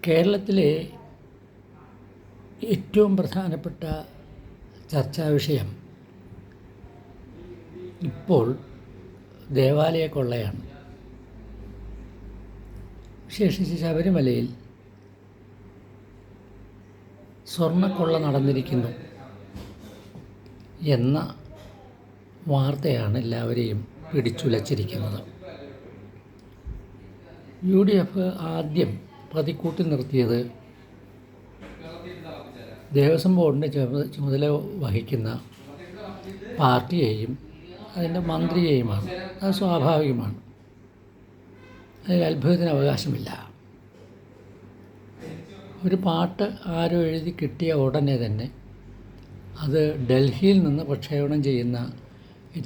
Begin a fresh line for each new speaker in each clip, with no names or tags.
കേരളത്തിലെ ഏറ്റവും പ്രധാനപ്പെട്ട ചർച്ചാ വിഷയം ഇപ്പോൾ ദേവാലയ കൊള്ളയാണ്. വിശേഷിച്ച് ശബരിമലയിൽ സ്വർണ്ണക്കൊള്ള നടന്നിരിക്കുന്നു എന്ന വാർത്തയാണ് എല്ലാവരെയും പിടിച്ചുലച്ചിരിക്കുന്നത്. UDF ആദ്യം പ്രതിക്കൂട്ടിൽ നിർത്തിയത് ദേവസ്വം ബോർഡിൻ്റെ ചുമതല വഹിക്കുന്ന പാർട്ടിയെയും അതിൻ്റെ മന്ത്രിയെയുമാണ്. അത് സ്വാഭാവികമാണ്, അതിൽ അത്ഭുതത്തിന് അവകാശമില്ല. ഒരു പാട്ട് ആരോ എഴുതി കിട്ടിയ ഉടനെ തന്നെ അത് ഡൽഹിയിൽ നിന്ന് പ്രക്ഷേപണം ചെയ്യുന്ന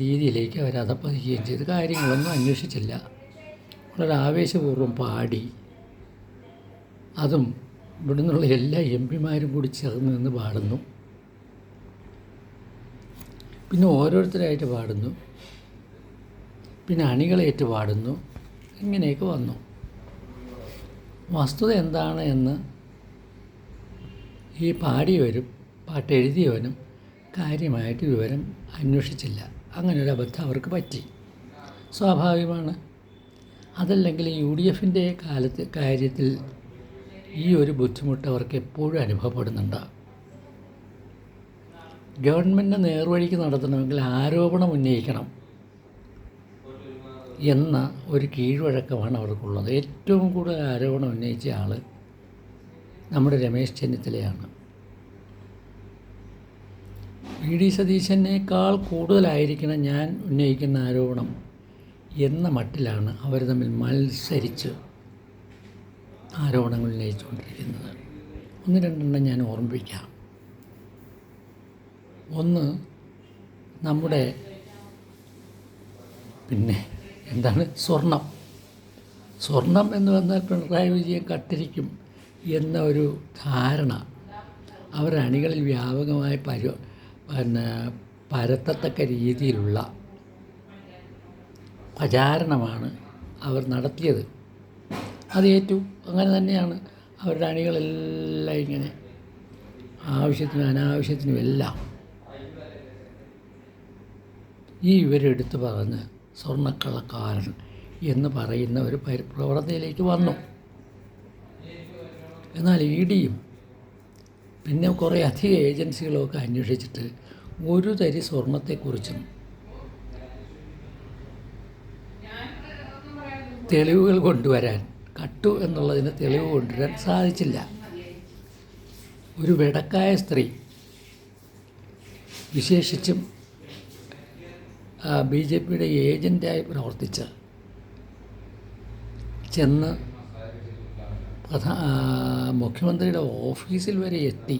രീതിയിലേക്ക് അവരധപ്പതിക്കുകയും ചെയ്ത് കാര്യങ്ങളൊന്നും അന്വേഷിച്ചില്ല. വളരെ ആവേശപൂർവ്വം പാടി, അതും ഇവിടെ നിന്നുള്ള എല്ലാ MP-മാരും കൂടി ചേർന്ന് നിന്ന് പാടുന്നു. പിന്നെ ഓരോരുത്തരായിട്ട് പാടുന്നു, പിന്നെ അണികളേറ്റ് പാടുന്നു. ഇങ്ങനെയൊക്കെ വന്നു. വസ്തുത എന്താണ് എന്ന് ഈ പാടിയവരും പാട്ടെഴുതിയവനും കാര്യമായിട്ട് വിവരം അന്വേഷിച്ചില്ല. അങ്ങനെ ഒരു അബദ്ധം അവർക്ക് പറ്റി, സ്വാഭാവികമാണ്. അതല്ലെങ്കിൽ UDFൻ്റെ കാര്യത്തിൽ ഈ ഒരു ബുദ്ധിമുട്ട് അവർക്ക് എപ്പോഴും അനുഭവപ്പെടുന്നുണ്ട്. ഗവൺമെൻറ് നേർവഴിക്ക് നടത്തണമെങ്കിൽ ആരോപണം ഉന്നയിക്കണം എന്ന ഒരു കീഴ്വഴക്കമാണ് അവർക്കുള്ളത്. ഏറ്റവും കൂടുതൽ ആരോപണം ഉന്നയിച്ച ആൾ നമ്മുടെ രമേശ് ചെന്നിത്തലയാണ്. VD സതീശനേക്കാൾ കൂടുതലായിരിക്കണം ഞാൻ ഉന്നയിക്കുന്ന ആരോപണം എന്ന മട്ടിലാണ് അവർ തമ്മിൽ മത്സരിച്ച് ആരോപണങ്ങൾ ഉന്നയിച്ചുകൊണ്ടിരിക്കുന്നത്. ഒന്ന് രണ്ടെണ്ണം ഞാൻ ഓർമ്മിപ്പിക്കാം. ഒന്ന്, നമ്മുടെ സ്വർണം എന്ന് പറഞ്ഞാൽ പിണറായി വിജയൻ കട്ടിരിക്കും എന്ന ഒരു ധാരണ അവരുടെ അണികളിൽ വ്യാപകമായി പരത്തത്തക്ക രീതിയിലുള്ള പ്രചാരണമാണ് അവർ നടത്തിയത്. അത് ഏറ്റു. അങ്ങനെ തന്നെയാണ് അവരുടെ അണികളെല്ലാം ഇങ്ങനെ ആവശ്യത്തിനും അനാവശ്യത്തിനും എല്ലാം ഈ ഇവരെടുത്ത് പറഞ്ഞ് സ്വർണ്ണക്കള്ളക്കാരൻ എന്ന് പറയുന്ന ഒരു പ്രവണതയിലേക്ക് വന്നു. എന്നാൽ EDയും പിന്നെ കുറേ അധികം ഏജൻസികളൊക്കെ അന്വേഷിച്ചിട്ട് ഒരു തരി സ്വർണത്തെക്കുറിച്ചും തെളിവുകൾ കൊണ്ടുവരാൻ, കട്ടു എന്നുള്ളതിന് തെളിവ് കൊണ്ടുവരാൻ സാധിച്ചില്ല. ഒരു വെടക്കായ സ്ത്രീ, വിശേഷിച്ചും BJPയുടെ ഏജൻ്റായി പ്രവർത്തിച്ച് ചെന്ന് മുഖ്യമന്ത്രിയുടെ ഓഫീസിൽ വരെ എത്തി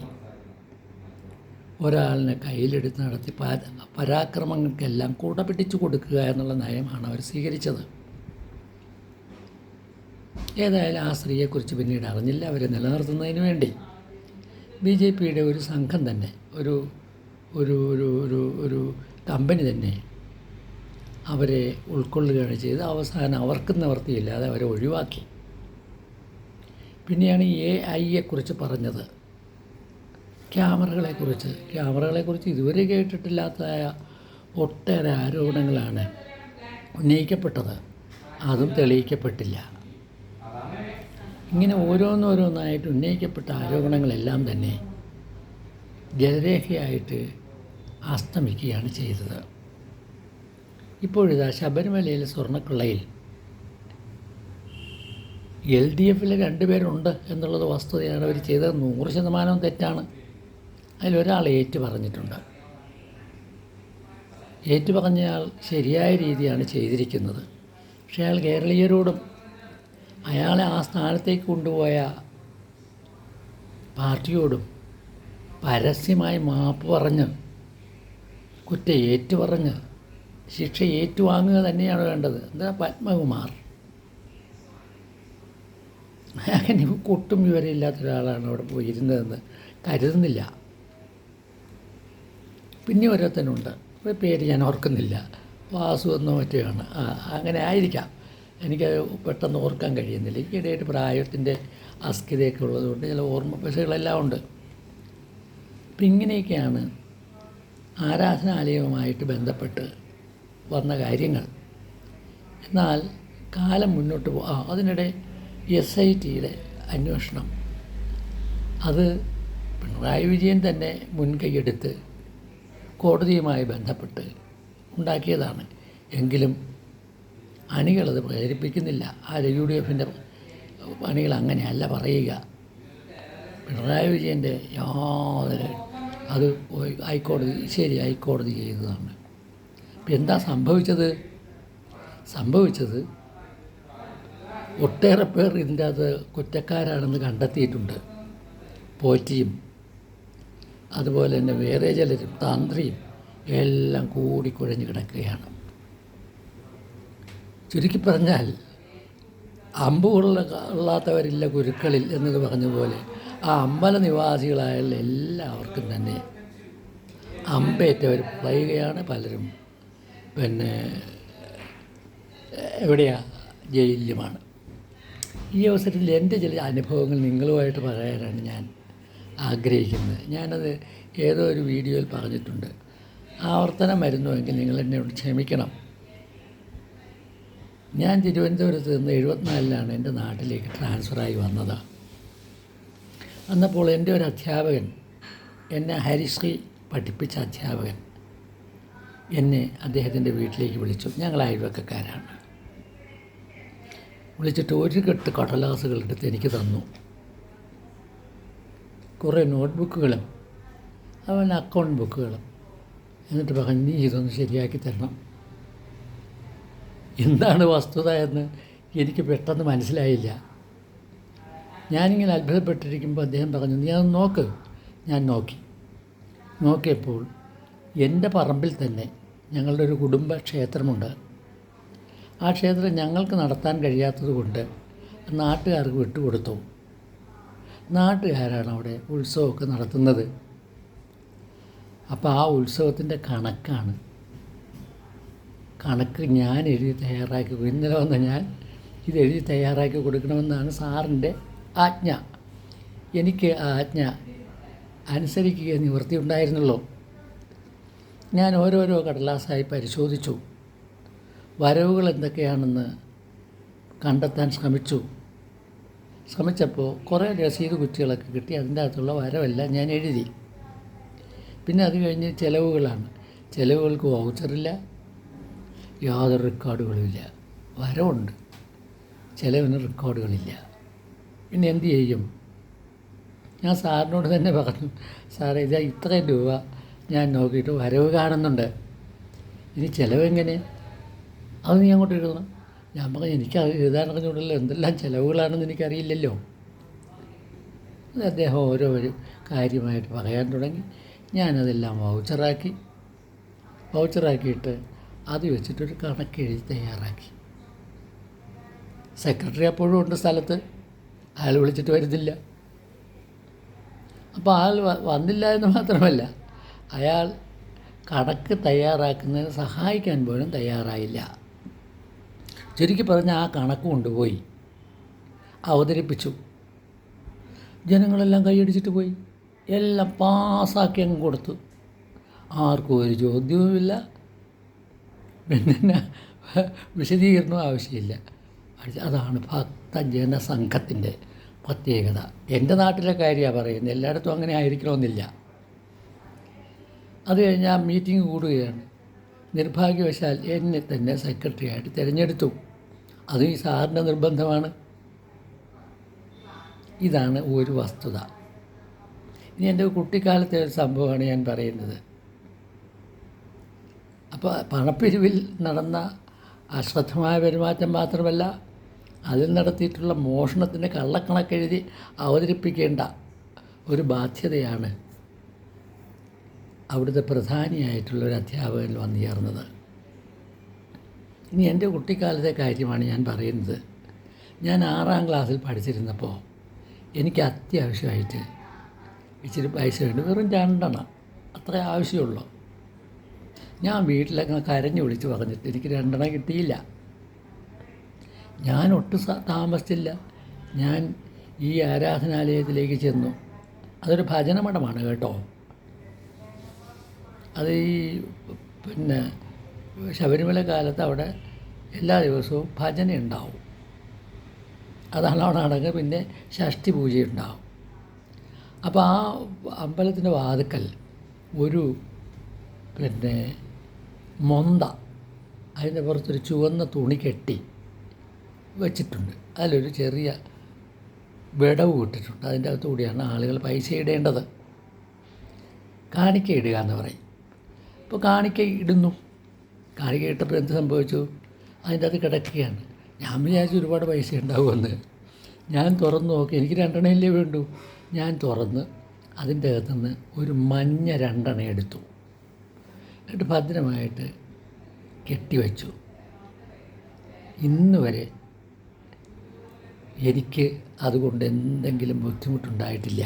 ഒരാളിനെ കയ്യിലെടുത്ത് നടത്തി പരാക്രമങ്ങൾക്കെല്ലാം കൂടെ പിടിച്ചു കൊടുക്കുക എന്നുള്ള നയമാണ് അവർ സ്വീകരിച്ചത്. ഏതായാലും ആ സ്ത്രീയെക്കുറിച്ച് പിന്നീട് അറിഞ്ഞില്ല. അവരെ നിലനിർത്തുന്നതിന് വേണ്ടി BJPയുടെ ഒരു സംഘം തന്നെ, ഒരു ഒരു ഒരു ഒരു ഒരു കമ്പനി തന്നെ അവരെ ഉൾക്കൊള്ളുകയാണ് ചെയ്ത് അവസാനം അവർക്ക് നിവർത്തിയില്ലാതെ അവരെ ഒഴിവാക്കി. പിന്നെയാണ് AI പറഞ്ഞത്. ക്യാമറകളെക്കുറിച്ച് ഇതുവരെ കേട്ടിട്ടില്ലാത്തതായ ഒട്ടേറെ ആരോപണങ്ങളാണ് ഉന്നയിക്കപ്പെട്ടത്. അതും തെളിയിക്കപ്പെട്ടില്ല. ഇങ്ങനെ ഓരോന്നോരോന്നായിട്ട് ഉന്നയിക്കപ്പെട്ട ആരോപണങ്ങളെല്ലാം തന്നെ ജലരേഖയായിട്ട് അസ്തമിക്കുകയാണ് ചെയ്തത്. ഇപ്പോഴിതാ ശബരിമലയിലെ സ്വർണ്ണക്കൊള്ളയിൽ LDFിലെ 2 പേരുണ്ട് എന്നുള്ളത് വസ്തുതയാണ്. അവർ ചെയ്തത് 100% തെറ്റാണ്. അതിലൊരാൾ ഏറ്റു പറഞ്ഞിട്ടുണ്ട്. ഏറ്റു പറഞ്ഞയാൾ ശരിയായ രീതിയാണ് ചെയ്തിരിക്കുന്നത്. പക്ഷേ അയാൾ കേരളീയരോടും അയാളെ ആ സ്ഥാനത്തേക്ക് കൊണ്ടുപോയ പാർട്ടിയോടും പരസ്യമായി മാപ്പ് പറഞ്ഞ് കുറ്റം ഏറ്റുപറഞ്ഞ് ശിക്ഷ ഏറ്റുവാങ്ങുക തന്നെയാണ് വേണ്ടത്. എന്താ പത്മകുമാർ അങ്ങനെ ഒട്ടും വിവരമില്ലാത്ത ഒരാളാണ് അവിടെ പോയി ഇരുന്നതെന്ന് കരുതുന്നില്ല. പിന്നെ ഓരോരുത്തനുണ്ട്, പേര് ഞാൻ ഓർക്കുന്നില്ല, വാസു എന്നോ മറ്റോയാണ്. അങ്ങനെ ആയിരിക്കാം, എനിക്ക് പെട്ടെന്ന് ഓർക്കാൻ കഴിയുന്നില്ല. ഈയിടെയായിട്ട് പ്രായത്തിൻ്റെ അസ്ഥിരയൊക്കെ ഉള്ളതുകൊണ്ട് ചില ഓർമ്മ പശകളെല്ലാം ഉണ്ട്. അപ്പം ഇങ്ങനെയൊക്കെയാണ് ആരാധനാലയവുമായിട്ട് ബന്ധപ്പെട്ട് വന്ന കാര്യങ്ങൾ. എന്നാൽ കാലം മുന്നോട്ട് അതിനിടെ SITയുടെ അന്വേഷണം അത് പിണറായി വിജയൻ തന്നെ മുൻകൈയെടുത്ത് കോടതിയുമായി ബന്ധപ്പെട്ട് ഉണ്ടാക്കിയതാണ്. എങ്കിലും അണികളത് പ്രേരിപ്പിക്കുന്നില്ല. UDFൻ്റെ അണികൾ അങ്ങനെയല്ല പറയുക. പിണറായി വിജയൻ്റെ യാതൊരു അത് ഹൈക്കോടതി ചെയ്തതാണ്. ഇപ്പം എന്താ സംഭവിച്ചത് ഒട്ടേറെ പേർ ഇതിൻ്റെ അത് കുറ്റക്കാരാണെന്ന് കണ്ടെത്തിയിട്ടുണ്ട്. പോറ്റിയും അതുപോലെ തന്നെ വേറെ ചിലരും തന്ത്രിയും എല്ലാം കൂടിക്കുഴഞ്ഞ് കിടക്കുകയാണ്. ചുരുക്കി പറഞ്ഞാൽ അമ്പ് കൊള്ളാത്തവരില്ല കുരുക്കളിൽ എന്നത് പറഞ്ഞതുപോലെ ആ അമ്പല നിവാസികളായ എല്ലാവർക്കും തന്നെ അമ്പേറ്റവർ പറയുകയാണ്. പലരും പിന്നെ ജയിലിലുമാണ്. ഈ അവസരത്തിൽ എൻ്റെ ചില അനുഭവങ്ങൾ നിങ്ങളുമായിട്ട് പറയാനാണ് ഞാൻ ആഗ്രഹിക്കുന്നത്. ഞാനത് ഏതോ ഒരു വീഡിയോയിൽ പറഞ്ഞിട്ടുണ്ട്. ആവർത്തനം വരുന്നുവെങ്കിൽ നിങ്ങൾ എന്നോട് ക്ഷമിക്കണം. ഞാൻ തിരുവനന്തപുരത്ത് നിന്ന് 74 എൻ്റെ നാട്ടിലേക്ക് ട്രാൻസ്ഫറായി വന്നത്. അന്നപ്പോൾ എൻ്റെ ഒരു അധ്യാപകൻ, എന്നെ ഹരിശ്രീ പഠിപ്പിച്ച അധ്യാപകൻ, എന്നെ അദ്ദേഹത്തിൻ്റെ വീട്ടിലേക്ക് വിളിച്ചു. ഞങ്ങൾ അയൽവക്കക്കാരാണ്. വിളിച്ചിട്ട് ഒരു കെട്ട് കടലാസുകൾ എടുത്ത് എനിക്ക് തന്നു. കുറേ നോട്ട്ബുക്കുകളും അവൻ അക്കൗണ്ട് ബുക്കുകളും. എന്നിട്ട് പറഞ്ഞു, നീ ഇതൊന്ന് ശരിയാക്കി തരണം. എന്താണ് വസ്തുത എന്ന് എനിക്ക് പെട്ടെന്ന് മനസ്സിലായില്ല. ഞാനിങ്ങനെ അത്ഭുതപ്പെട്ടിരിക്കുമ്പോൾ അദ്ദേഹം പറഞ്ഞു, നീ അത് നോക്ക്. ഞാൻ നോക്കിയപ്പോൾ എൻ്റെ പറമ്പിൽ തന്നെ ഞങ്ങളുടെ ഒരു കുടുംബ ക്ഷേത്രമുണ്ട്. ആ ക്ഷേത്രം ഞങ്ങൾക്ക് നടത്താൻ കഴിയാത്തത് കൊണ്ട് നാട്ടുകാർക്ക് വിട്ടുകൊടുത്തു. നാട്ടുകാരാണ് അവിടെ ഉത്സവമൊക്കെ നടത്തുന്നത്. അപ്പോൾ ആ ഉത്സവത്തിൻ്റെ കണക്ക് ഞാൻ എഴുതി തയ്യാറാക്കി, ഇന്നലെ വന്ന ഞാൻ ഇതെഴുതി തയ്യാറാക്കി കൊടുക്കണമെന്നാണ് സാറിൻ്റെ ആജ്ഞ. എനിക്ക് ആ ആജ്ഞ അനുസരിക്കുക നിവൃത്തി ഉണ്ടായിരുന്നുള്ളൂ. ഞാൻ ഓരോരോ കടലാസായി പരിശോധിച്ചു. വരവുകൾ എന്തൊക്കെയാണെന്ന് കണ്ടെത്താൻ ശ്രമിച്ചപ്പോൾ കുറേ രസീത് കുറ്റികളൊക്കെ കിട്ടി. അതിൻ്റെ അകത്തുള്ള വരവെല്ലാം ഞാൻ എഴുതി. പിന്നെ അത് കഴിഞ്ഞ് ചിലവുകൾക്ക് വൗച്ചറില്ല, യാതൊരു റെക്കോർഡുകളുമില്ല. വരവുണ്ട്, ചിലവിന് റെക്കോർഡുകളില്ല. പിന്നെ എന്തു ചെയ്യും? ഞാൻ സാറിനോട് തന്നെ പറഞ്ഞു, സാറേ ഇതാ ഇത്രയും രൂപ ഞാൻ നോക്കിയിട്ട് വരവ് കാണുന്നുണ്ട്, ഇനി ചിലവെങ്ങനെ? അത് നീ അങ്ങോട്ട് എഴുതണം. ഞാൻ പറഞ്ഞു, എനിക്ക് എഴുതാനറിഞ്ഞുകൊണ്ടല്ലോ, എന്തെല്ലാം ചിലവുകളാണെന്ന് എനിക്കറിയില്ലല്ലോ. അദ്ദേഹം ഓരോ കാര്യമായിട്ട് പറയാൻ തുടങ്ങി. ഞാനതെല്ലാം വൗച്ചറാക്കിയിട്ട് അത് വെച്ചിട്ടൊരു കണക്കെഴുതി തയ്യാറാക്കി. സെക്രട്ടറി അപ്പോഴും ഉണ്ട് സ്ഥലത്ത്. അയാൾ വിളിച്ചിട്ട് വരുന്നില്ല. അപ്പോൾ ആൾ വന്നില്ല എന്ന് മാത്രമല്ല, അയാൾ കണക്ക് തയ്യാറാക്കുന്നതിന് സഹായിക്കാൻ പോലും തയ്യാറായില്ല. ചുരുക്കി പറഞ്ഞ ആ കണക്ക് കൊണ്ടുപോയി അവതരിപ്പിച്ചു. ജനങ്ങളെല്ലാം കൈയടിച്ചിട്ട് പോയി. എല്ലാം പാസ്സാക്കി അങ്ങ് കൊടുത്തു. ആർക്കും ഒരു ചോദ്യവുമില്ല, പിന്നെ വിശദീകരണവും ആവശ്യമില്ല. അതാണ് ഭക്തജനസംഘത്തിൻ്റെ പ്രത്യേകത. എൻ്റെ നാട്ടിലെ കാര്യമാണ് പറയുന്നത്, എല്ലായിടത്തും അങ്ങനെ ആയിരിക്കണമെന്നില്ല. അത് കഴിഞ്ഞ് ആ മീറ്റിംഗ് കൂടുകയാണ്. നിർഭാഗ്യവശാൽ എന്നെ തന്നെ സെക്രട്ടറിയായിട്ട് തിരഞ്ഞെടുത്തു. അതും ഈ സാറിൻ്റെ നിർബന്ധമാണ്. ഇതാണ് ഒരു വസ്തുത. ഇനി എൻ്റെ കുട്ടിക്കാലത്തെ ഒരു സംഭവമാണ് ഞാൻ പറയുന്നത്. അപ്പോൾ പണപ്പിരിവിൽ നടന്ന അശ്രദ്ധമായ പെരുമാറ്റം മാത്രമല്ല, അതിൽ നടത്തിയിട്ടുള്ള മോഷണത്തിന് കള്ളക്കണക്കെഴുതി അവതരിപ്പിക്കേണ്ട ഒരു ബാധ്യതയാണ് അവിടുത്തെ പ്രധാനിയായിട്ടുള്ളൊരു അധ്യാപകൻ വന്നു ചേർന്നത്. ഇനി എൻ്റെ കുട്ടിക്കാലത്തെ കാര്യമാണ് ഞാൻ പറയുന്നത്. ഞാൻ 6ാം ക്ലാസ്സിൽ പഠിച്ചിരുന്നപ്പോൾ എനിക്ക് അത്യാവശ്യമായിട്ട് ഇച്ചിരി പൈസ വേണ്ടി, വെറും 2 അണ അത്രേ ആവശ്യമുള്ളൂ. ഞാൻ വീട്ടിലൊക്കെ കരഞ്ഞു വിളിച്ച് പറഞ്ഞിട്ട് എനിക്ക് 2 അണ കിട്ടിയില്ല. ഞാൻ ഒട്ടും താമസിച്ചില്ല. ഞാൻ ഈ ആരാധനാലയത്തിലേക്ക് ചെന്നു. അതൊരു ഭജനമഠമാണ് കേട്ടോ. അത് ഈ പിന്നെ ശബരിമല കാലത്ത് അവിടെ എല്ലാ ദിവസവും ഭജന ഉണ്ടാവും. അതാണാണെങ്കിൽ പിന്നെ ഷഷ്ഠി പൂജയുണ്ടാവും. അപ്പോൾ ആ അമ്പലത്തിൻ്റെ വാതുക്കൽ ഒരു പിന്നെ മൊന്ത, അതിൻ്റെ പുറത്തൊരു ചുവന്ന തുണി കെട്ടി വെച്ചിട്ടുണ്ട്. അതിലൊരു ചെറിയ വിടവ് ഇട്ടിട്ടുണ്ട്. അതിൻ്റെ അകത്തുകൂടിയാണ് ആളുകൾ പൈസ ഇടേണ്ടത്. കാണിക്ക ഇടുക എന്ന് പറയും. അപ്പോൾ കാണിക്ക ഇടുന്നു. കാണിക്ക ഇട്ടപ്പോൾ എന്ത് സംഭവിച്ചു? അതിൻ്റെ അകത്ത് കിടക്കുകയാണ്. ഞാൻ വിചാരിച്ചു ഒരുപാട് പൈസ ഉണ്ടാവുമെന്ന്. ഞാൻ തുറന്ന് നോക്കി, എനിക്ക് 2 എണ്ണയല്ലേ വേണ്ടു. ഞാൻ തുറന്ന് അതിൻ്റെ അകത്തുനിന്ന് ഒരു മഞ്ഞ 2 എണ്ണ എടുത്തു. എന്നിട്ട് ഭദ്രമായിട്ട് കെട്ടിവെച്ചു. ഇന്ന് വരെ എനിക്ക് അതുകൊണ്ട് എന്തെങ്കിലും ബുദ്ധിമുട്ടുണ്ടായിട്ടില്ല.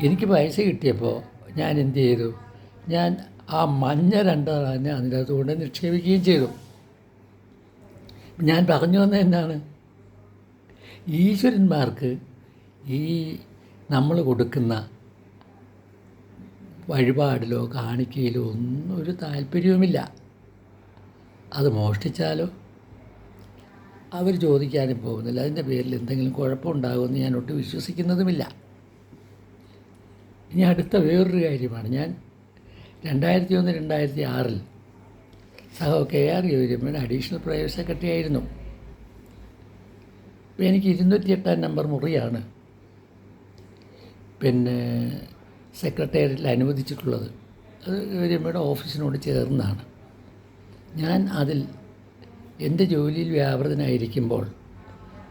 എനിക്ക് പൈസ കിട്ടിയപ്പോൾ ഞാൻ എന്ത് ചെയ്തു? ഞാൻ ആ മഞ്ഞ 2 തന്നെ അതിൻ്റെ അകത്ത് കൊണ്ട് നിക്ഷേപിക്കുകയും ചെയ്തു. ഞാൻ പറഞ്ഞു വന്നത് എന്താണ്? ഈശ്വരന്മാർക്ക് ഈ നമ്മൾ കൊടുക്കുന്ന വഴിപാടിലോ കാണിക്കയിലോ ഒന്നും ഒരു താല്പര്യവുമില്ല. അത് മോഷ്ടിച്ചാലോ അവർ ചോദിക്കാനും പോകുന്നില്ല. അതിൻ്റെ പേരിൽ എന്തെങ്കിലും കുഴപ്പമുണ്ടാകുമെന്ന് ഞാൻ ഒട്ടും വിശ്വസിക്കുന്നതുമില്ല. ഇനി അടുത്ത വേറൊരു കാര്യമാണ്. ഞാൻ 2001-2006 സഹോ KR ഗൗരിയമ്മയുടെ അഡീഷണൽ പ്രൈവറ്റ് സെക്രട്ടറി ആയിരുന്നു. അപ്പോൾ എനിക്ക് 208 നമ്പർ മുറിയാണ് പിന്നെ സെക്രട്ടേറിയറ്റിൽ അനുവദിച്ചിട്ടുള്ളത്. അത് ഗൗരിയമ്മയുടെ ഓഫീസിനോട് ചേർന്നാണ്. ഞാൻ അതിൽ എൻ്റെ ജോലിയിൽ വ്യാപൃതനായിരിക്കുമ്പോൾ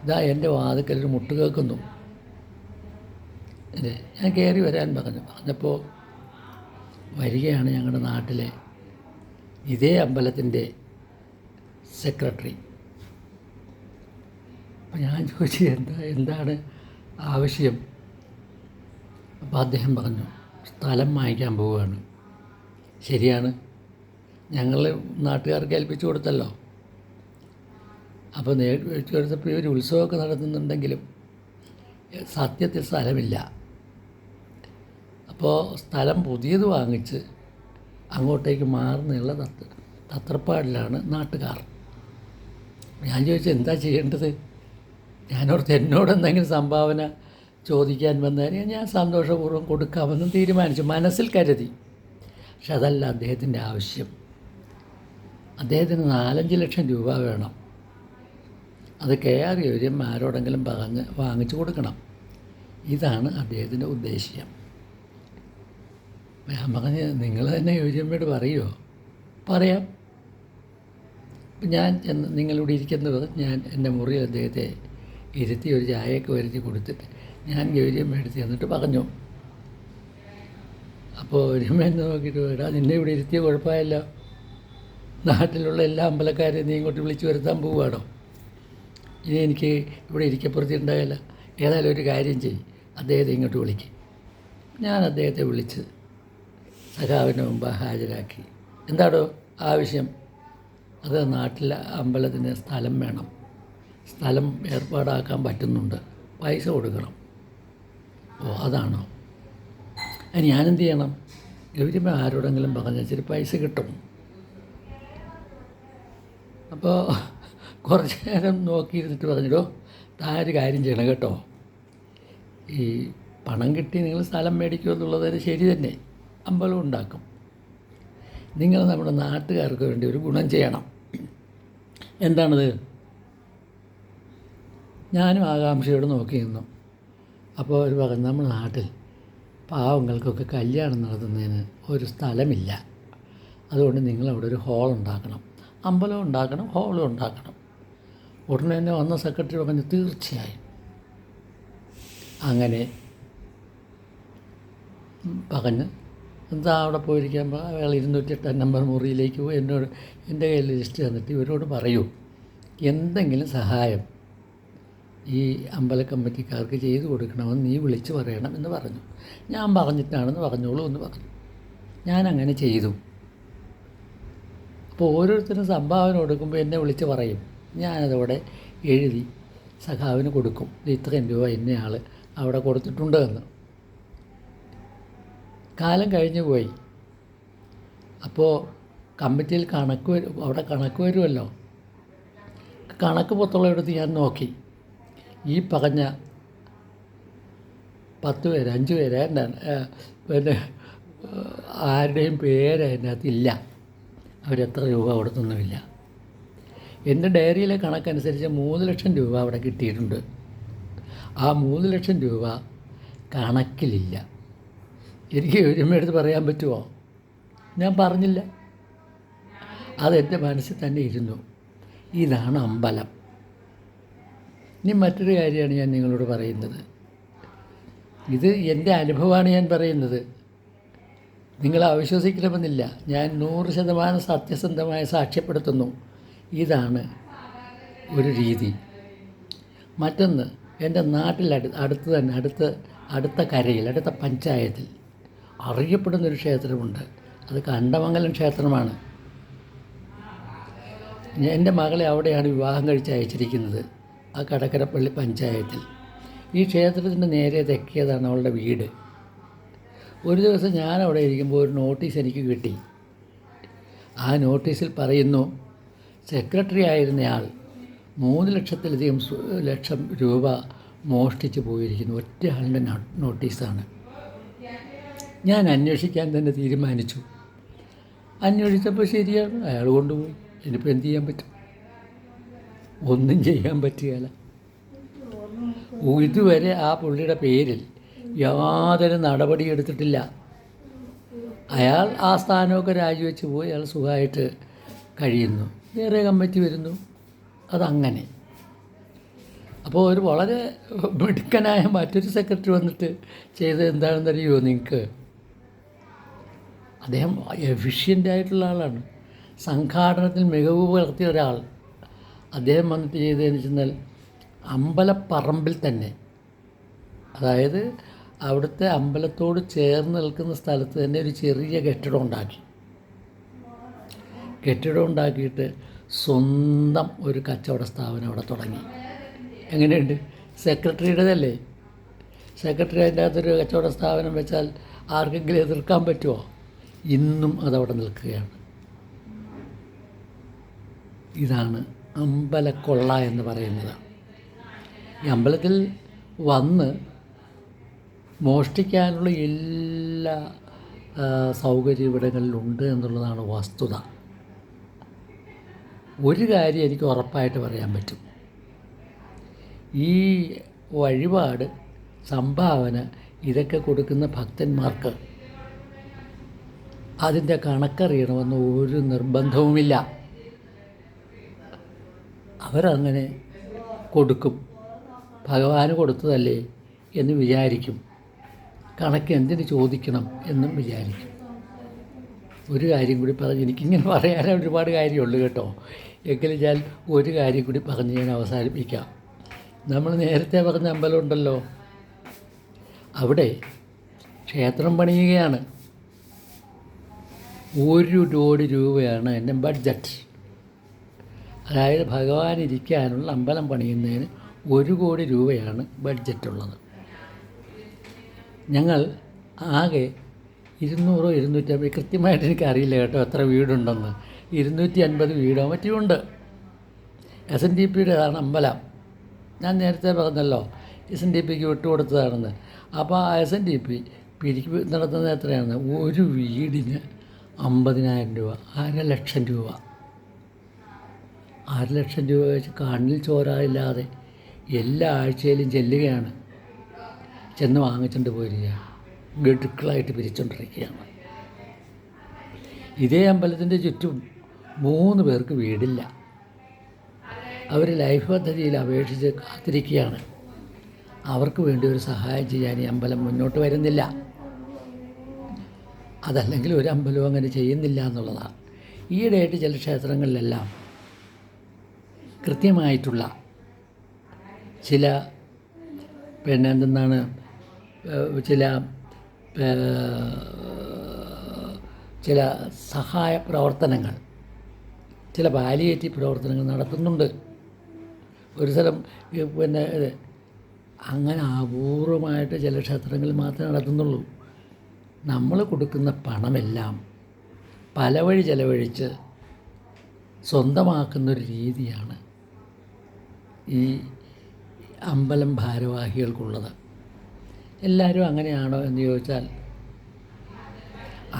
ഇതാ എൻ്റെ വാതിക്കലൊരു മുട്ട് കേൾക്കുന്നു. ഞാൻ കയറി വരാൻ പറഞ്ഞപ്പോൾ വരികയാണ് ഞങ്ങളുടെ നാട്ടിലെ ഇതേ അമ്പലത്തിൻ്റെ സെക്രട്ടറി. അപ്പോൾ ഞാൻ ചോദിച്ചു എന്താണ് ആവശ്യം? അപ്പോൾ അദ്ദേഹം പറഞ്ഞു, സ്ഥലം വാങ്ങിക്കാൻ പോവുകയാണ്. ശരിയാണ്, ഞങ്ങൾ നാട്ടുകാർക്ക് ഏൽപ്പിച്ചു കൊടുത്തല്ലോ. അപ്പോൾ നേരിട്ട് കൊടുത്തപ്പോൾ ഇവർ ഉത്സവമൊക്കെ നടത്തുന്നുണ്ടെങ്കിലും സത്യത്തിൽ സ്ഥലമില്ല. അപ്പോൾ സ്ഥലം പുതിയത് വാങ്ങിച്ച് അങ്ങോട്ടേക്ക് മാറുന്നുള്ള തത്രപ്പാടിലാണ് നാട്ടുകാർ. ഞാൻ ചോദിച്ചു എന്താ ചെയ്യേണ്ടത്? ഞാനോർത്ത് എന്നോട് എന്തെങ്കിലും സംഭാവന ചോദിക്കാൻ വന്നാൽ ഞാൻ സന്തോഷപൂർവ്വം കൊടുക്കാമെന്നും തീരുമാനിച്ചു, മനസ്സിൽ കരുതി. പക്ഷെ അതല്ല അദ്ദേഹത്തിൻ്റെ ആവശ്യം. അദ്ദേഹത്തിന് 4-5 ലക്ഷം രൂപ വേണം. അത് KR ഗൗരിയമ്മ ആരോടെങ്കിലും പറഞ്ഞ് വാങ്ങിച്ചു കൊടുക്കണം. ഇതാണ് അദ്ദേഹത്തിൻ്റെ ഉദ്ദേശ്യം. ഞാൻ പറഞ്ഞ് നിങ്ങൾ തന്നെ ഗൗരിയമ്മയോട് പറയുമോ? പറയാം. അപ്പം ഞാൻ നിങ്ങളിവിടെ ഇരിക്കുന്നത് ഞാൻ എൻ്റെ മുറിയിൽ അദ്ദേഹത്തെ ഇരുത്തി ഒരു ചായയൊക്കെ വരുത്തി കൊടുത്തിട്ട് ഞാൻ ഗൗരിയമ്മ എടുത്ത് എന്നിട്ട് പറഞ്ഞു. അപ്പോൾ ഗൗരിയമ്മ എന്ന് നോക്കിയിട്ട് എടാ നിന്നെ ഇവിടെ ഇരുത്തിയ കുഴപ്പമായല്ലോ, നാട്ടിലുള്ള എല്ലാ അമ്പലക്കാരെയും നീ ഇങ്ങോട്ട് വിളിച്ച് വരുത്താൻ പോവുകയാണോ? ഇനി എനിക്ക് ഇവിടെ ഇരിക്കപ്പുറത്തി ഉണ്ടാകില്ല. ഏതായാലും ഒരു കാര്യം ചെയ്യും, അദ്ദേഹത്തെ ഇങ്ങോട്ട് വിളിക്കും. ഞാൻ അദ്ദേഹത്തെ വിളിച്ച് സഖാവിന് മുമ്പ് ഹാജരാക്കി. എന്താടോ ആവശ്യം? അത് നാട്ടിലെ അമ്പലത്തിന് സ്ഥലം വേണം, സ്ഥലം ഏർപ്പാടാക്കാൻ പറ്റുന്നുണ്ട്, പൈസ കൊടുക്കണം. ഓ അതാണോ? ഞാനെന്ത് ചെയ്യണം? ഗൗരിയമ്മ ആരോടെങ്കിലും പറഞ്ഞ ഇച്ചിരി പൈസ കിട്ടും. അപ്പോൾ കുറച്ച് നേരം നോക്കിയിരുന്നിട്ട് പറഞ്ഞിട്ടോ, താൻ ഒരു കാര്യം ചെയ്യണം കേട്ടോ, ഈ പണം കിട്ടി നിങ്ങൾ സ്ഥലം മേടിക്കുമെന്നുള്ളത് ശരി തന്നെ, അമ്പലം ഉണ്ടാക്കും. നിങ്ങൾ നമ്മുടെ നാട്ടുകാർക്ക് വേണ്ടി ഒരു ഗുണം ചെയ്യണം. എന്താണത്? ഞാനും ആകാംക്ഷയോട് നോക്കി നിന്നു. അപ്പോൾ അവർ പറഞ്ഞു, നമ്മുടെ നാട്ടിൽ പാവങ്ങൾക്കൊക്കെ കല്യാണം നടത്തുന്നതിന് ഒരു സ്ഥലമില്ല, അതുകൊണ്ട് നിങ്ങളവിടെ ഒരു ഹോൾ ഉണ്ടാക്കണം, അമ്പലം ഉണ്ടാക്കണം, ഹോളും ഉണ്ടാക്കണം. ഉടനെ തന്നെ വന്ന സെക്രട്ടറി പറഞ്ഞു തീർച്ചയായും. അങ്ങനെ പറഞ്ഞ് എന്താ അവിടെ പോയിരിക്കാൻ അയാൾ 208 നമ്പർ മുറിയിലേക്ക് പോയി എന്നോട് എൻ്റെ കയ്യിൽ ലിസ്റ്റ് തന്നിട്ട് ഇവരോട് പറയൂ എന്തെങ്കിലും സഹായം ഈ അമ്പല കമ്മിറ്റിക്കാർക്ക് ചെയ്തു കൊടുക്കണമെന്ന് നീ വിളിച്ച് പറയണം എന്ന് പറഞ്ഞു. ഞാൻ പറഞ്ഞിട്ടാണെന്ന് പറഞ്ഞോളൂ എന്ന് പറഞ്ഞു. ഞാനങ്ങനെ ചെയ്തു. അപ്പോൾ ഓരോരുത്തരും സംഭാവന കൊടുക്കുമ്പോൾ എന്നെ വിളിച്ച് പറയും. ഞാനതവിടെ എഴുതി സഖാവിന് കൊടുക്കും. ഇത്രയും രൂപ ഇന്നയാൾ അവിടെ കൊടുത്തിട്ടുണ്ട് എന്ന്. കാലം കഴിഞ്ഞു പോയി. അപ്പോൾ കമ്മിറ്റിയിൽ അവിടെ കണക്ക് വരുമല്ലോ. കണക്ക് പുസ്തകം ഞാൻ നോക്കി. ഈ പറഞ്ഞ 10 പേര് 5 പേര് പിന്നെ ആരുടെയും പേര് അതിനകത്തില്ല. അവരെത്ര രൂപ കൊടുത്തൊന്നുമില്ല. എൻ്റെ ഡയറിയിലെ കണക്കനുസരിച്ച് 3 ലക്ഷം രൂപ അവിടെ കിട്ടിയിട്ടുണ്ട്. ആ 3 ലക്ഷം രൂപ കണക്കിലില്ല. എനിക്ക് ഒരുമയെടുത്ത് പറയാൻ പറ്റുമോ? ഞാൻ പറഞ്ഞില്ല. അതെൻ്റെ മനസ്സിൽ തന്നെ ഇരുന്നു. ഇതാണ് അമ്പലം. ഇനി മറ്റൊരു കാര്യമാണ് ഞാൻ നിങ്ങളോട് പറയുന്നത്. ഇത് എൻ്റെ അനുഭവമാണ് ഞാൻ പറയുന്നത്. നിങ്ങൾ അവിശ്വസിക്കണമെന്നില്ല. ഞാൻ 100% സത്യസന്ധമായി സാക്ഷ്യപ്പെടുത്തുന്നു. ഇതാണ് ഒരു രീതി. മറ്റൊന്ന്, എൻ്റെ നാട്ടിൽ അടുത്ത കരയിൽ, അടുത്ത പഞ്ചായത്തിൽ അറിയപ്പെടുന്നൊരു ക്ഷേത്രമുണ്ട്. അത് കണ്ടമംഗലം ക്ഷേത്രമാണ്. എൻ്റെ മകളെ അവിടെയാണ് വിവാഹം കഴിച്ച് അയച്ചിരിക്കുന്നത്, ആ കടക്കരപ്പള്ളി പഞ്ചായത്തിൽ. ഈ ക്ഷേത്രത്തിൻ്റെ നേരെ തെക്കിയതാണ് അവളുടെ വീട്. ഒരു ദിവസം ഞാൻ അവിടെ ഇരിക്കുമ്പോൾ ഒരു നോട്ടീസ് എനിക്ക് കിട്ടി. ആ നോട്ടീസിൽ പറയുന്നു, സെക്രട്ടറി ആയിരുന്നയാൾ 3 ലക്ഷം രൂപ മോഷ്ടിച്ച് പോയിരിക്കുന്നു. ഒറ്റയാളുടെ നോട്ടീസാണ്. ഞാൻ അന്വേഷിക്കാൻ തന്നെ തീരുമാനിച്ചു. അന്വേഷിച്ചപ്പോൾ ശരിയാണ്, അയാൾ കൊണ്ടുപോയി. ഇനിയിപ്പോൾ എന്ത് ചെയ്യാൻ പറ്റും? ഒന്നും ചെയ്യാൻ പറ്റുകയില്ല. ഇതുവരെ ആ പുള്ളിയുടെ പേരിൽ യാതൊരു നടപടി എടുത്തിട്ടില്ല. അയാൾ ആ സ്ഥാനമൊക്കെ രാജിവെച്ച് പോയി. അയാൾ സുഖമായിട്ട് കഴിയുന്നു. വേറെ കമ്മിറ്റി വരുന്നു. അതങ്ങനെ. അപ്പോൾ ഒരു വളരെ മിടുക്കനായ മറ്റൊരു സെക്രട്ടറി വന്നിട്ട് ചെയ്തത് എന്താണെന്നറിയുമോ നിങ്ങൾക്ക്? അദ്ദേഹം എഫിഷ്യൻ്റായിട്ടുള്ള ആളാണ്. സംഘാടനത്തിൽ മികവ് പുലർത്തിയ ഒരാൾ. അദ്ദേഹം വന്നിട്ട് ചെയ്തതെന്ന് വെച്ചാൽ അമ്പലപ്പറമ്പിൽ തന്നെ, അതായത് അവിടുത്തെ അമ്പലത്തോട് ചേർന്ന് നിൽക്കുന്ന സ്ഥലത്ത് തന്നെ ഒരു ചെറിയ കെട്ടിടം ഉണ്ടാക്കിയിട്ട് സ്വന്തം ഒരു കച്ചവട സ്ഥാപനം അവിടെ തുടങ്ങി. എങ്ങനെയുണ്ട്? സെക്രട്ടറിയുടേതല്ലേ. സെക്രട്ടറി അതിൻ്റെ അകത്തൊരു കച്ചവട സ്ഥാപനം വെച്ചാൽ ആർക്കെങ്കിലും എതിർക്കാൻ പറ്റുമോ? ഇന്നും അതവിടെ നിൽക്കുകയാണ്. ഇതാണ് അമ്പലക്കൊള്ള എന്ന് പറയുന്നത്. ഈ അമ്പലത്തിൽ വന്ന് മോഷ്ടിക്കാനുള്ള എല്ലാ സൗകര്യം ഇവിടങ്ങളിലുണ്ട് എന്നുള്ളതാണ് വസ്തുത. ഒരു കാര്യം എനിക്ക് ഉറപ്പായിട്ട് പറയാൻ പറ്റും. ഈ വഴിപാട്, സംഭാവന ഇതൊക്കെ കൊടുക്കുന്ന ഭക്തന്മാർക്ക് അതിൻ്റെ കണക്കറിയണമെന്ന് ഒരു നിർബന്ധവുമില്ല. അവരങ്ങനെ കൊടുക്കും. ഭഗവാന് കൊടുത്തതല്ലേ എന്ന് വിചാരിക്കും. കണക്ക് എന്തിന് ചോദിക്കണം എന്നും വിചാരിക്കും. ഒരു കാര്യം കൂടി പറഞ്ഞ്, എനിക്കിങ്ങനെ പറയാൻ ഒരുപാട് കാര്യമുള്ളൂ കേട്ടോ. എങ്കിലും ഞാൻ ഒരു കാര്യം കൂടി പറഞ്ഞ് ഞാൻ അവസാനിപ്പിക്കാം. നമ്മൾ നേരത്തെ പറഞ്ഞ അമ്പലം ഉണ്ടല്ലോ, അവിടെ ക്ഷേത്രം പണിയുകയാണ്. 1 കോടി രൂപയാണ് എൻ്റെ ബഡ്ജറ്റ്. അതായത് ഭഗവാൻ ഇരിക്കാനുള്ള അമ്പലം പണിയുന്നതിന് 1 കോടി രൂപയാണ് ബഡ്ജറ്റുള്ളത്. ഞങ്ങൾ ആകെ 200 250, കൃത്യമായിട്ട് എനിക്കറിയില്ല കേട്ടോ എത്ര വീടുണ്ടെന്ന്, 250 വീടോ മറ്റുമുണ്ട്. SNDPയുടേതാണ് അമ്പലം. ഞാൻ നേരത്തെ പറഞ്ഞല്ലോ SNDPക്ക് വിട്ടുകൊടുത്തതാണെന്ന്. അപ്പോൾ ആ SNDP പിരിക്ക് നടത്തുന്നത് എത്രയാണ്? ഒരു വീടിന് 50,000 രൂപ, 1.5 ലക്ഷം രൂപ. 1.5 ലക്ഷം രൂപ വെച്ച് കണ്ണിൽ ചോരായില്ലാതെ എല്ലാ ആഴ്ചയിലും ചെല്ലുകയാണ്. ചെന്ന് വാങ്ങിച്ചുകൊണ്ട് പോയിരിക്കുകയാണ്. ഗഡുക്കളായിട്ട് പിരിച്ചുകൊണ്ടിരിക്കുകയാണ്. ഇതേ അമ്പലത്തിൻ്റെ ചുറ്റും 3 പേർക്ക് വീടില്ല. അവർ ലൈഫ് പദ്ധതിയിൽ അപേക്ഷിച്ച് കാത്തിരിക്കുകയാണ്. അവർക്ക് വേണ്ടി ഒരു സഹായം ചെയ്യാൻ ഈ അമ്പലം മുന്നോട്ട് വരുന്നില്ല. അതല്ലെങ്കിൽ ഒരു അമ്പലവും അങ്ങനെ ചെയ്യുന്നില്ല എന്നുള്ളതാണ്. ഈയിടെയായിട്ട് ചില ക്ഷേത്രങ്ങളിലെല്ലാം കൃത്യമായിട്ടുള്ള ചില ചില സഹായ പ്രവർത്തനങ്ങൾ, ചില പാലിയേറ്റീവ് പ്രവർത്തനങ്ങൾ നടത്തുന്നുണ്ട്. ഒരു സ്ഥലം പിന്നെ അങ്ങനെ അപൂർവമായിട്ട് ചില ക്ഷേത്രങ്ങളിൽ മാത്രമേ നടത്തുന്നുള്ളൂ. നമ്മൾ കൊടുക്കുന്ന പണമെല്ലാം പല വഴി ചെലവഴിച്ച് സ്വന്തമാക്കുന്നൊരു രീതിയാണ് ഈ അമ്പലം ഭാരവാഹികൾക്കുള്ളത്. എല്ലാവരും അങ്ങനെയാണോ എന്ന് ചോദിച്ചാൽ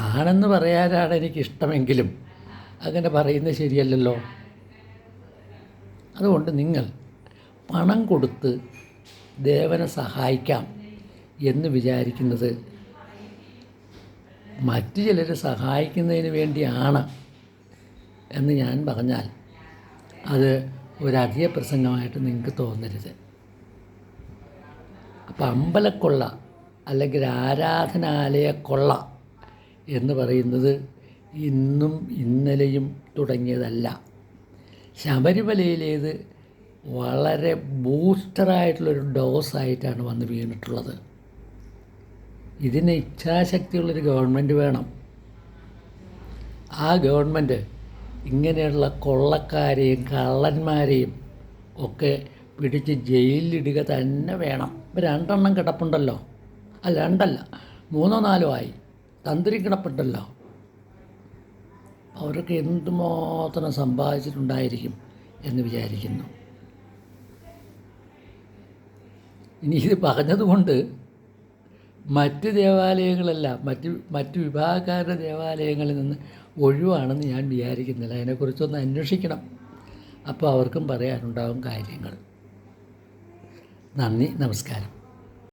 ആണെന്ന് പറയാനാണ് എനിക്കിഷ്ടമെങ്കിലും അങ്ങനെ പറയുന്നത് ശരിയല്ലല്ലോ. അതുകൊണ്ട് നിങ്ങൾ പണം കൊടുത്ത് ദേവനെ സഹായിക്കാം എന്ന് വിചാരിക്കുന്നത് മറ്റു ചിലർ സഹായിക്കുന്നതിന് വേണ്ടിയാണ് എന്ന് ഞാൻ പറഞ്ഞാൽ അത് ഒരധിക പ്രസംഗമായിട്ട് നിങ്ങൾക്ക് തോന്നരുത്. അപ്പം അമ്പലക്കൊള്ള അല്ലെങ്കിൽ ആരാധനാലയ കൊള്ള എന്ന് പറയുന്നത് ഇന്നും ഇന്നലെയും തുടങ്ങിയതല്ല. ശബരിമലയിലേത് വളരെ ബൂസ്റ്ററായിട്ടുള്ളൊരു ഡോസായിട്ടാണ് വന്ന് വീണിട്ടുള്ളത്. ഇതിന് ഇച്ഛാശക്തിയുള്ളൊരു ഗവൺമെൻറ് വേണം. ആ ഗവൺമെൻറ് ഇങ്ങനെയുള്ള കൊള്ളക്കാരെയും കള്ളന്മാരെയും ഒക്കെ പിടിച്ച് ജയിലിലിടുക തന്നെ വേണം. ഇപ്പോൾ 2 കിടപ്പുണ്ടല്ലോ, അല്ല 2 3 4 ആയി, തന്ത്രി കിടപ്പുണ്ടല്ലോ. അവരൊക്കെ എന്തുമാത്രം സമ്പാദിച്ചിട്ടുണ്ടായിരിക്കും എന്ന് വിചാരിക്കുന്നു. ഇനി ഇത് പറഞ്ഞതുകൊണ്ട് മറ്റ് ദേവാലയങ്ങളല്ല, മറ്റ് വിഭാഗക്കാരുടെ ദേവാലയങ്ങളിൽ നിന്ന് ഒഴിവാണെന്ന് ഞാൻ വിചാരിക്കുന്നില്ല. അതിനെക്കുറിച്ചൊന്ന് അന്വേഷിക്കണം. അപ്പോൾ അവർക്കും പറയാനുണ്ടാവും കാര്യങ്ങൾ. നന്ദി, നമസ്കാരം.